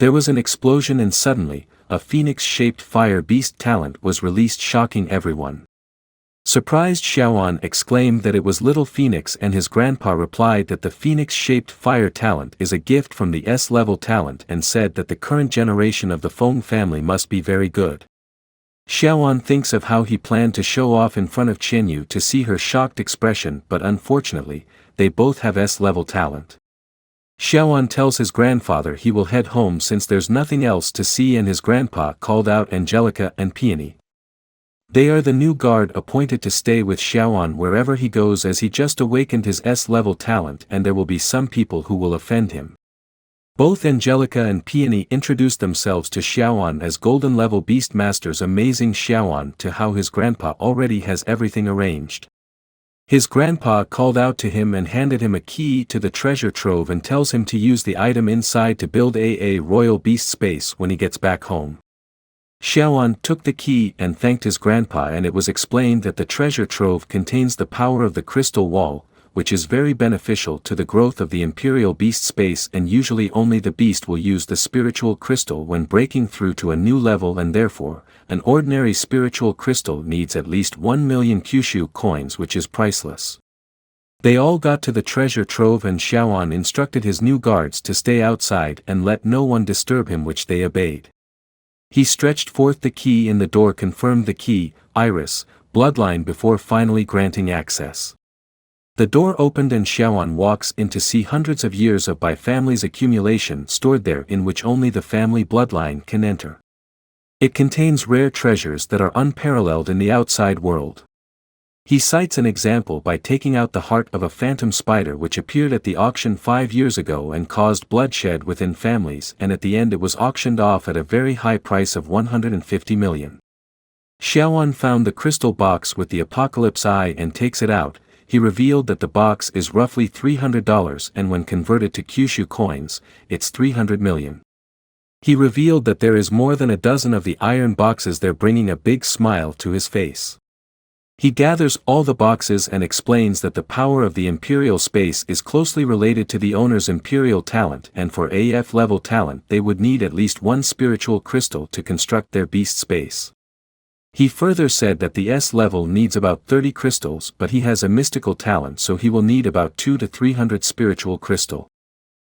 There was an explosion and suddenly, a phoenix-shaped fire beast talent was released, shocking everyone. Surprised, Xiaoan exclaimed that it was Little Phoenix, and his grandpa replied that the phoenix-shaped fire talent is a gift from the S-level talent and said that the current generation of the Feng family must be very good. Xiaoan thinks of how he planned to show off in front of Qianyu to see her shocked expression, but unfortunately, they both have S-level talent. Xiaoan tells his grandfather he will head home since there's nothing else to see, and his grandpa called out Angelica and Peony. They are the new guard appointed to stay with Xiaoan wherever he goes, as he just awakened his S-level talent and there will be some people who will offend him. Both Angelica and Peony introduced themselves to Xiaoan as golden-level beast masters, amazing Xiaoan to how his grandpa already has everything arranged. His grandpa called out to him and handed him a key to the treasure trove and tells him to use the item inside to build a royal beast space when he gets back home. Xiaoan took the key and thanked his grandpa, and it was explained that the treasure trove contains the power of the crystal wall, which is very beneficial to the growth of the imperial beast space, and usually only the beast will use the spiritual crystal when breaking through to a new level, and therefore, an ordinary spiritual crystal needs at least 1 million Kyushu coins, which is priceless. They all got to the treasure trove and Xiaoan instructed his new guards to stay outside and let no one disturb him, which they obeyed. He stretched forth the key in the door, confirmed the key, Iris, bloodline, before finally granting access. The door opened and Xiaoan walks in to see hundreds of years of Bai family's accumulation stored there, in which only the family bloodline can enter. It contains rare treasures that are unparalleled in the outside world. He cites an example by taking out the heart of a phantom spider which appeared at the auction 5 years ago and caused bloodshed within families, and at the end it was auctioned off at a very high price of 150 million. Xiaoan found the crystal box with the apocalypse eye and takes it out. He revealed that the box is roughly $300, and when converted to Kyushu coins, it's 300 million. He revealed that there is more than a dozen of the iron boxes there, bringing a big smile to his face. He gathers all the boxes and explains that the power of the imperial space is closely related to the owner's imperial talent, and for AF level talent they would need at least 1 spiritual crystal to construct their beast space. He further said that the S level needs about 30 crystals, but he has a mystical talent, so he will need about 200 to 300 spiritual crystal.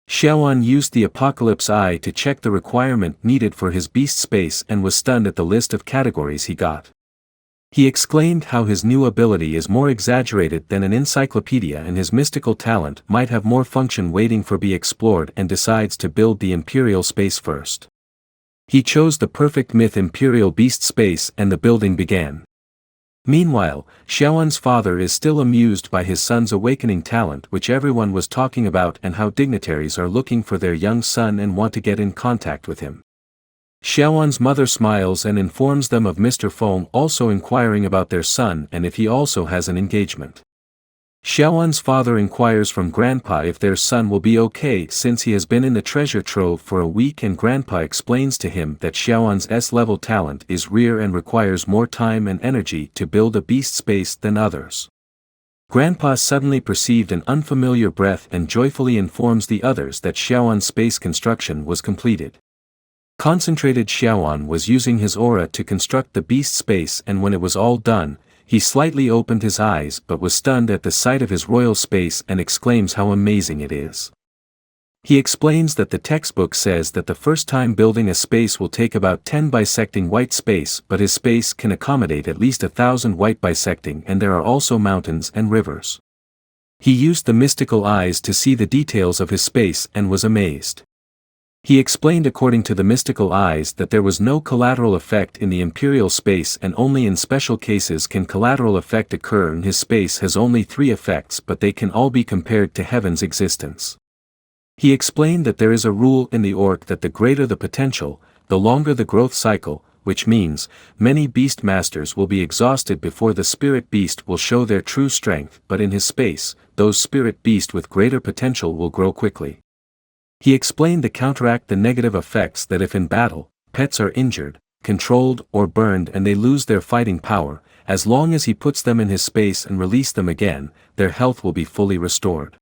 Xiaoan used the apocalypse eye to check the requirement needed for his beast space and was stunned at the list of categories he got. He exclaimed how his new ability is more exaggerated than an encyclopedia and his mystical talent might have more function waiting for be explored, and decides to build the imperial space first. He chose the perfect myth imperial beast space and the building began. Meanwhile, Xiaoan's father is still amused by his son's awakening talent, which everyone was talking about, and how dignitaries are looking for their young son and want to get in contact with him. Xiaoan's mother smiles and informs them of Mr. Feng also inquiring about their son and if he also has an engagement. Xiaoan's father inquires from grandpa if their son will be okay since he has been in the treasure trove for a week, and grandpa explains to him that Xiaoan's S-level talent is rare and requires more time and energy to build a beast space than others. Grandpa suddenly perceived an unfamiliar breath and joyfully informs the others that Xiaoan's space construction was completed. Concentrated Xiaoan was using his aura to construct the beast space, and when it was all done, he slightly opened his eyes but was stunned at the sight of his royal space and exclaims how amazing it is. He explains that the textbook says that the first time building a space will take about 10 bisecting white space, but his space can accommodate at least 1,000 white bisecting, and there are also mountains and rivers. He used the mystical eyes to see the details of his space and was amazed. He explained according to the mystical eyes that there was no collateral effect in the imperial space, and only in special cases can collateral effect occur, and his space has only 3 effects, but they can all be compared to heaven's existence. He explained that there is a rule in the orc that the greater the potential, the longer the growth cycle, which means, many beast masters will be exhausted before the spirit beast will show their true strength, but in his space, those spirit beast with greater potential will grow quickly. He explained to counteract the negative effects that if in battle, pets are injured, controlled or burned and they lose their fighting power, as long as he puts them in his space and release them again, their health will be fully restored.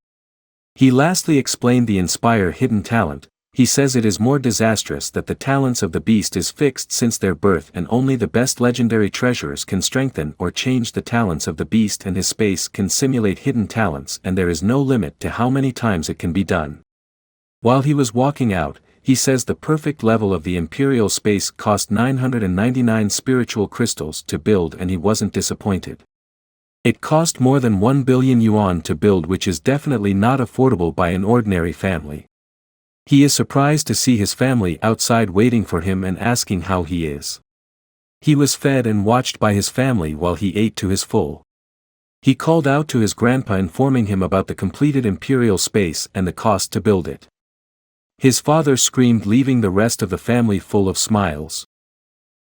He lastly explained the inspire hidden talent, He says it is more disastrous that the talents of the beast is fixed since their birth and only the best legendary treasures can strengthen or change the talents of the beast, and his space can simulate hidden talents and there is no limit to how many times it can be done. While he was walking out, he says the perfect level of the Imperial space cost 999 spiritual crystals to build and he wasn't disappointed. It cost more than 1 billion yuan to build, which is definitely not affordable by an ordinary family. He is surprised to see his family outside waiting for him and asking how he is. He was fed and watched by his family while he ate to his full. He called out to his grandpa informing him about the completed Imperial space and the cost to build it. His father screamed, leaving the rest of the family full of smiles.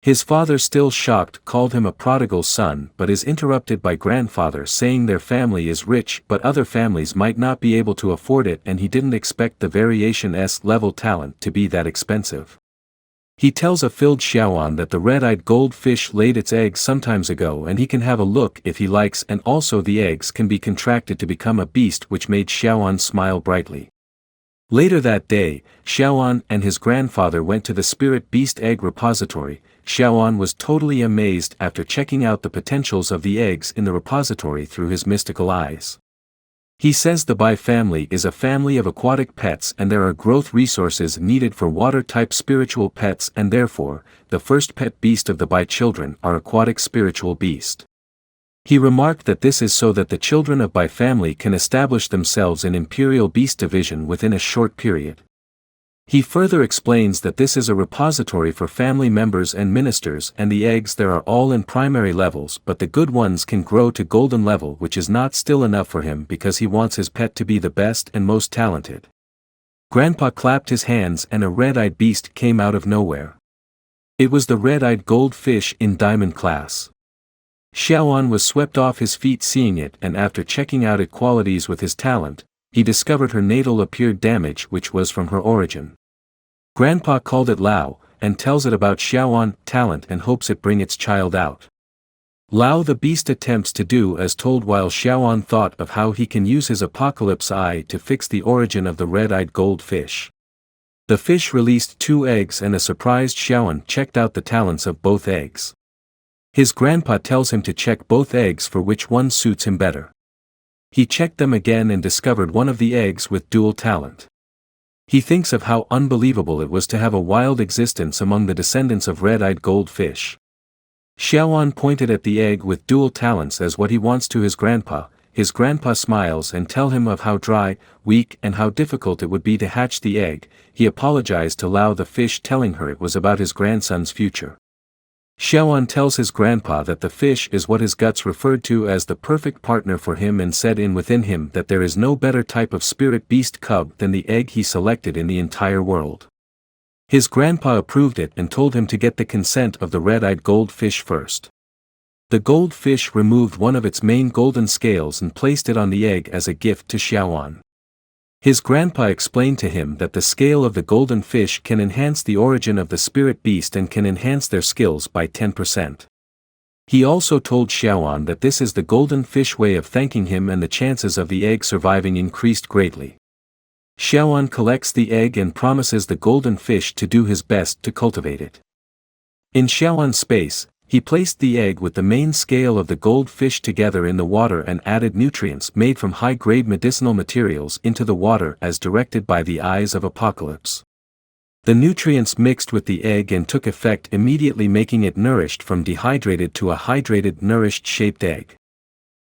His father, still shocked, called him a prodigal son but is interrupted by grandfather saying their family is rich but other families might not be able to afford it, and he didn't expect the variation S-level talent to be that expensive. He tells a filled Xiaoan that the red-eyed goldfish laid its eggs sometimes ago and he can have a look if he likes, and also the eggs can be contracted to become a beast, which made Xiaoan smile brightly. Later that day, Xiaoan and his grandfather went to the spirit beast egg repository. Xiaoan was totally amazed after checking out the potentials of the eggs in the repository through his mystical eyes. He says the Bai family is a family of aquatic pets and there are growth resources needed for water-type spiritual pets, and therefore, the first pet beast of the Bai children are aquatic spiritual beast. He remarked that this is so that the children of Bai family can establish themselves in Imperial Beast Division within a short period. He further explains that this is a repository for family members and ministers, and the eggs there are all in primary levels, but the good ones can grow to golden level, which is not still enough for him because he wants his pet to be the best and most talented. Grandpa clapped his hands and a red-eyed beast came out of nowhere. It was the red-eyed goldfish in diamond class. Xiaoan was swept off his feet seeing it, and after checking out its qualities with his talent, he discovered her natal appeared damage, which was from her origin. Grandpa called it Lao, and tells it about Xiaoan talent and hopes it bring its child out. Lao the beast attempts to do as told while Xiaoan thought of how he can use his apocalypse eye to fix the origin of the red-eyed goldfish. The fish released 2 eggs and a surprised Xiaoan checked out the talents of both eggs. His grandpa tells him to check both eggs for which one suits him better. He checked them again and discovered one of the eggs with dual talent. He thinks of how unbelievable it was to have a wild existence among the descendants of red-eyed goldfish. Xiaoan pointed at the egg with dual talents as what he wants to his grandpa. His grandpa smiles and tell him of how dry, weak and how difficult it would be to hatch the egg. He apologized to Lao the fish, telling her it was about his grandson's future. Xiaoan tells his grandpa that the fish is what his guts referred to as the perfect partner for him and said in within him that there is no better type of spirit beast cub than the egg he selected in the entire world. His grandpa approved it and told him to get the consent of the red-eyed goldfish first. The goldfish removed one of its main golden scales and placed it on the egg as a gift to Xiaoan. His grandpa explained to him that the scale of the golden fish can enhance the origin of the spirit beast and can enhance their skills by 10%. He also told Xiaoan that this is the golden fish way of thanking him, and the chances of the egg surviving increased greatly. Xiaoan collects the egg and promises the golden fish to do his best to cultivate it. In Xiaoan's space, he placed the egg with the main scale of the goldfish together in the water and added nutrients made from high-grade medicinal materials into the water as directed by the eyes of Apocalypse. The nutrients mixed with the egg and took effect immediately, making it nourished from dehydrated to a hydrated, nourished-shaped egg.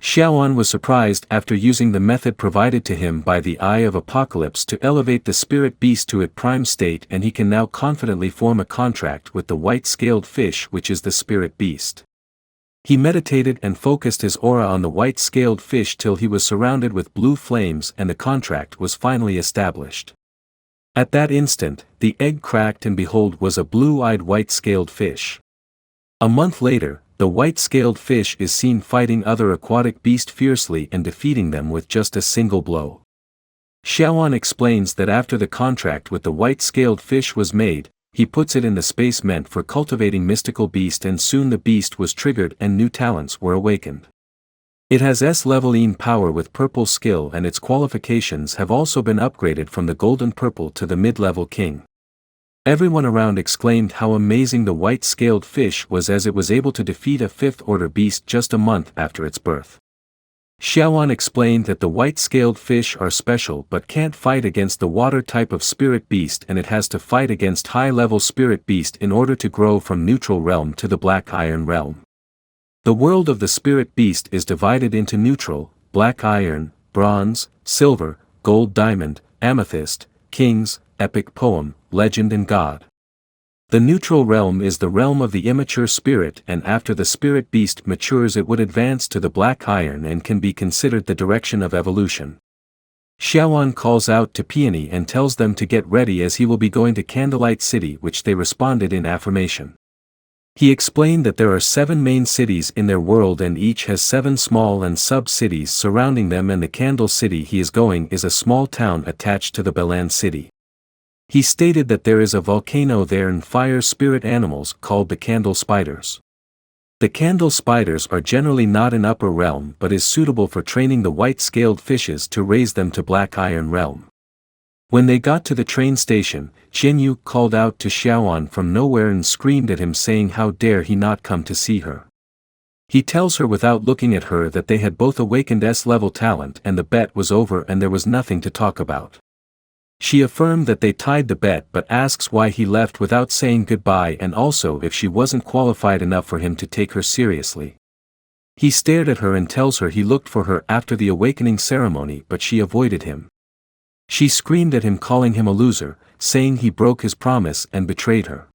Xiaoan was surprised after using the method provided to him by the Eye of Apocalypse to elevate the spirit beast to its prime state, and he can now confidently form a contract with the white-scaled fish, which is the spirit beast. He meditated and focused his aura on the white-scaled fish till he was surrounded with blue flames, and the contract was finally established. At that instant, the egg cracked and behold was a blue-eyed white-scaled fish. A month later, the white-scaled fish is seen fighting other aquatic beasts fiercely and defeating them with just a single blow. Xiaoan explains that after the contract with the white-scaled fish was made, he puts it in the space meant for cultivating mystical beast, and soon the beast was triggered and new talents were awakened. It has S-level power with purple skill, and its qualifications have also been upgraded from the golden purple to the mid-level king. Everyone around exclaimed how amazing the white-scaled fish was, as it was able to defeat a 5th-order beast just a month after its birth. Xiaoan explained that the white-scaled fish are special but can't fight against the water type of spirit beast, and it has to fight against high-level spirit beast in order to grow from neutral realm to the black iron realm. The world of the spirit beast is divided into neutral, black iron, bronze, silver, gold, diamond, amethyst, kings, epic poem, legend and god. The neutral realm is the realm of the immature spirit, and after the spirit beast matures it would advance to the black iron and can be considered the direction of evolution. Xiaoan calls out to Peony and tells them to get ready as he will be going to Candlelight City, which they responded in affirmation. He explained that there are 7 main cities in their world and each has 7 small and sub-cities surrounding them, and the Candle City he is going is a small town attached to the Balan City. He stated that there is a volcano there and fire spirit animals called the candle spiders. The candle spiders are generally not in upper realm but is suitable for training the white-scaled fishes to raise them to black iron realm. When they got to the train station, Qianyu called out to Xiaoan from nowhere and screamed at him, saying how dare he not come to see her. He tells her without looking at her that they had both awakened S-level talent and the bet was over and there was nothing to talk about. She affirmed that they tied the bet but asks why he left without saying goodbye, and also if she wasn't qualified enough for him to take her seriously. He stared at her and tells her he looked for her after the awakening ceremony but she avoided him. She screamed at him, calling him a loser, saying he broke his promise and betrayed her.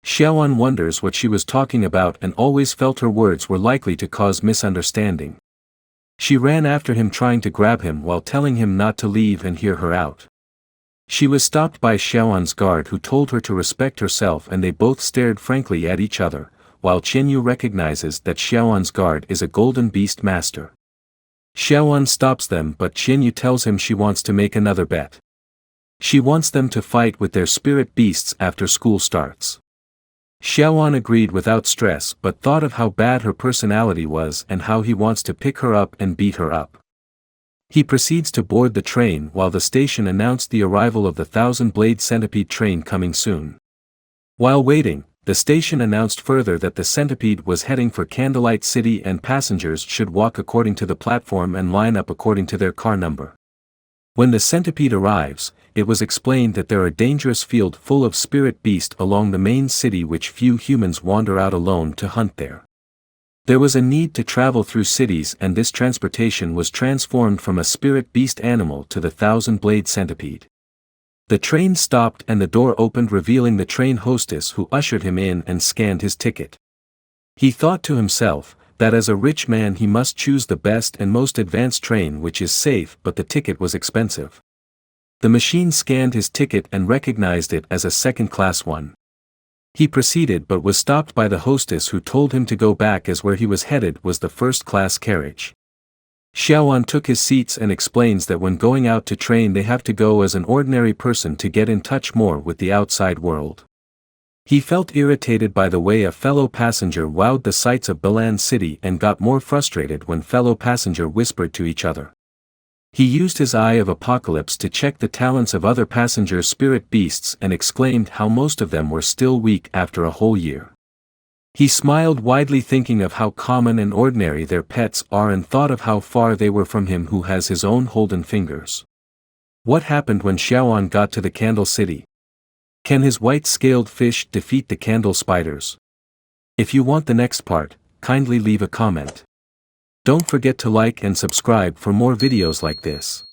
Xiaoan wonders what she was talking about and always felt her words were likely to cause misunderstanding. She ran after him trying to grab him while telling him not to leave and hear her out. She was stopped by Xiaoan's guard, who told her to respect herself, and they both stared frankly at each other, while Qianyu recognizes that Xiaoan's guard is a golden beast master. Xiaoan stops them but Qianyu tells him she wants to make another bet. She wants them to fight with their spirit beasts after school starts. Xiaoan agreed without stress but thought of how bad her personality was and how he wants to pick her up and beat her up. He proceeds to board the train while the station announced the arrival of the 1,000-blade centipede train coming soon. While waiting, the station announced further that the centipede was heading for Candlelight City and passengers should walk according to the platform and line up according to their car number. When the centipede arrives, it was explained that there are a dangerous field full of spirit beast along the main city which few humans wander out alone to hunt there. There was a need to travel through cities, and this transportation was transformed from a spirit beast animal to the 1,000-blade centipede. The train stopped and the door opened, revealing the train hostess, who ushered him in and scanned his ticket. He thought to himself that as a rich man he must choose the best and most advanced train which is safe, but the ticket was expensive. The machine scanned his ticket and recognized it as a second-class one. He proceeded but was stopped by the hostess, who told him to go back as where he was headed was the first-class carriage. Xiaoan took his seats and explains that when going out to train they have to go as an ordinary person to get in touch more with the outside world. He felt irritated by the way a fellow passenger wowed the sights of Balan City and got more frustrated when fellow passenger whispered to each other. He used his Eye of Apocalypse to check the talents of other passengers' spirit beasts and exclaimed how most of them were still weak after a whole year. He smiled widely, thinking of how common and ordinary their pets are, and thought of how far they were from him who has his own golden fingers. What happened when Xiaoan got to the Candle City? Can his white-scaled fish defeat the candle spiders? If you want the next part, kindly leave a comment. Don't forget to like and subscribe for more videos like this.